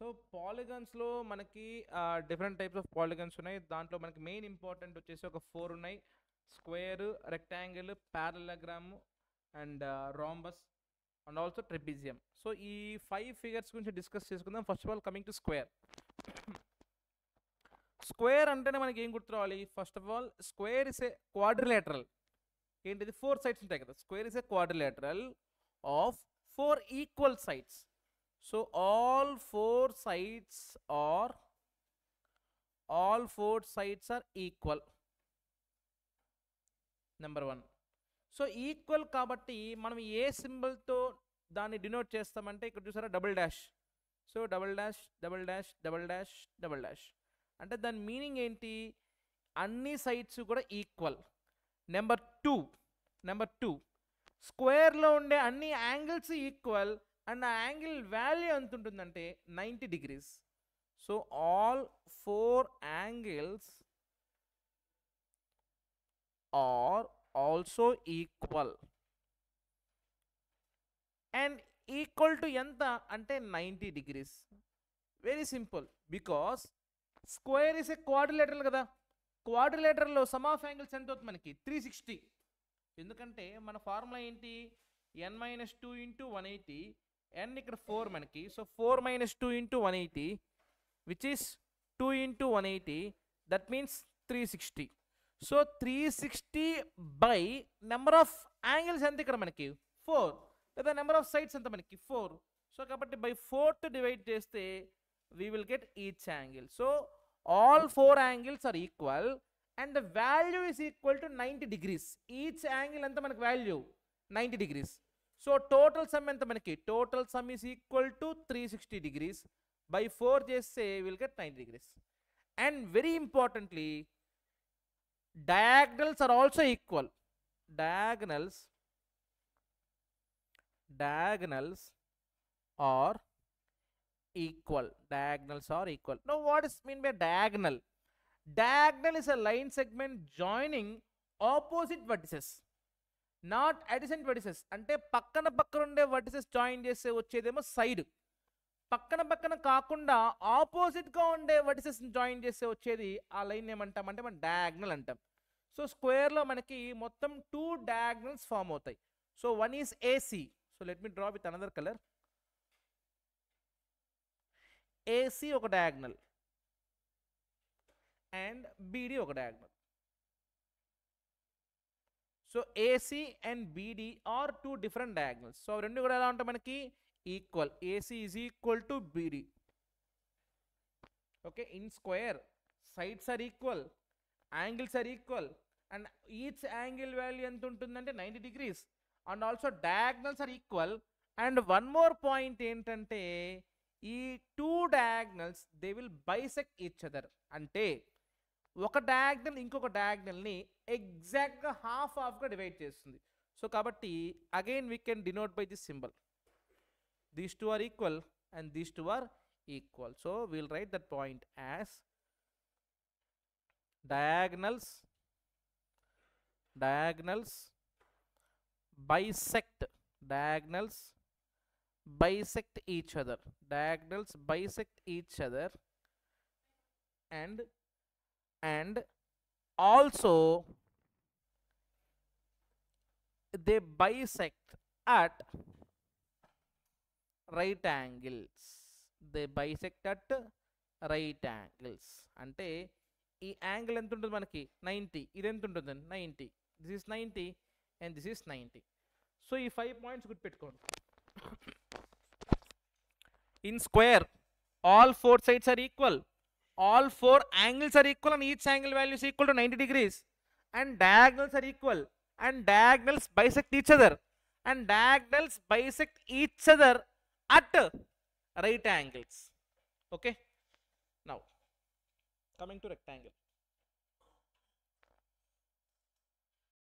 So పాలిగన్స్లో మనకి different types of polygons ఉన్నాయి. దాంట్లో మనకి మెయిన్ ఇంపార్టెంట్ వచ్చేసి ఒక 4 ఉన్నాయి. Square, rectangle, parallelogram and rhombus and also trapezium. So ఈ 5 ఫిగర్స్ గురించి డిస్కస్ చేసుకుందాం. First of all coming to square. Square అంటేనే మనకి ఏం గుర్తు రావాలి? First of all square is a quadrilateral. ఏంటిది? 4 సైడ్స్ ఉంటాయి కదా. Square is a quadrilateral of 4 equal sides. So all four sides are equal. Number 1. So equal కాబట్టి మనం ఏ సింబల్ తో దాన్ని డినోట్ చేస్తామంటే ఇక్కడ చూసారా double dash. So double dash double dash double dash double dash అంటే దాని మీనింగ్ ఏంటి? అన్ని సైడ్స్ కూడా ఈక్వల్. నెంబర్ 2 స్క్వేర్లో ఉండే అన్ని యాంగిల్స్ ఈక్వల్ అండ్ ఆ యాంగిల్ వాల్యూ ఎంత ఉంటుందంటే 90 degrees. So all 4 angles are also equal. And equal to ఎంత అంటే 90 degrees. Very simple, because square is a quadrilateral కదా. క్వాడ్రిలేటరల్లో సమ్ ఆఫ్ యాంగిల్స్ ఎంత అవుతుంది మనకి? 360. ఎందుకంటే మన ఫార్ములా ఏంటి? n-2 into 180. n ఇక్కడ 4 మనకి. So 4 - 2 into 180 which is 2 into 180, that means 360. So 360 by number of angles ఎంత ఇక్కడ మనకి? 4. లేదా నెంబర్ ఆఫ్ సైడ్స్ ఎంత మనకి? 4. సో కాబట్టి బై 4 డివైడ్ చేస్తే we will get each angle. So all 4 angles are equal and the value is equal to 90 degrees. Each angle ఎంత మనకి value? 90 degrees. So total sum ఎంత మనకి? Total sum is equal to 360 degrees. By 4 చేస్తే will get 90 degrees. And very importantly diagonals are also equal. Diagonals are equal. Now what is mean by diagonal? Diagonal is a line segment joining opposite vertices, not adjacent vertices. అంటే పక్కన ఉండే vertices join చేస్తే వచ్చేదేమో side. పక్కన కాకుండా opposite గా ఉండే vertices join చేస్తే వచ్చేది ఆ లైన్ ఏమంటాం అంటే మనం డయాగ్నల్ అంటాం. సో స్క్వేర్ లో మనకి మొత్తం 2 డయాగ్నల్స్ ఫామ్ అవుతాయి. So one is AC. So let me draw with another colour. AC ఒక డయాగ్నల్ అండ్ BD ఒక diagonal. So AC and BD are 2 different diagonals. So రెండు కూడా ఎలా ఉంటాయి మనకి? Equal. AC is equal to BD. Okay, in square sides are equal, angles are equal and each angle value ఎంత ఉంటుందంటే 90 degrees. And also diagonals are equal. And one more point ఏంటంటే ఈ 2 diagonals they will bisect each other. అంటే ఒక diagonal ఇంకొక డయాగ్నల్ని ఎగ్జాక్ట్గా హాఫ్గా divide చేస్తుంది. So కాబట్టి again we can denote by this symbol. These two are equal and these two are equal. So we'll write that point as diagonals bisect each other. Diagonals bisect each other and also they bisect at right angles. They bisect at right angles. అంటే ఈ angle ఎంత ఉంటుంది మనకి? 90. ఇది ఎంత ఉంటుంది? 90. This is 90 and this is 90. So ఈ 5 points గుర్తుపెట్టుకోండి. In square all 4 sides are equal, all 4 angles are equal and each angle value is equal to 90 degrees. And diagonals are equal and diagonals bisect each other and diagonals bisect each other at right angles. Okay, now coming to rectangle.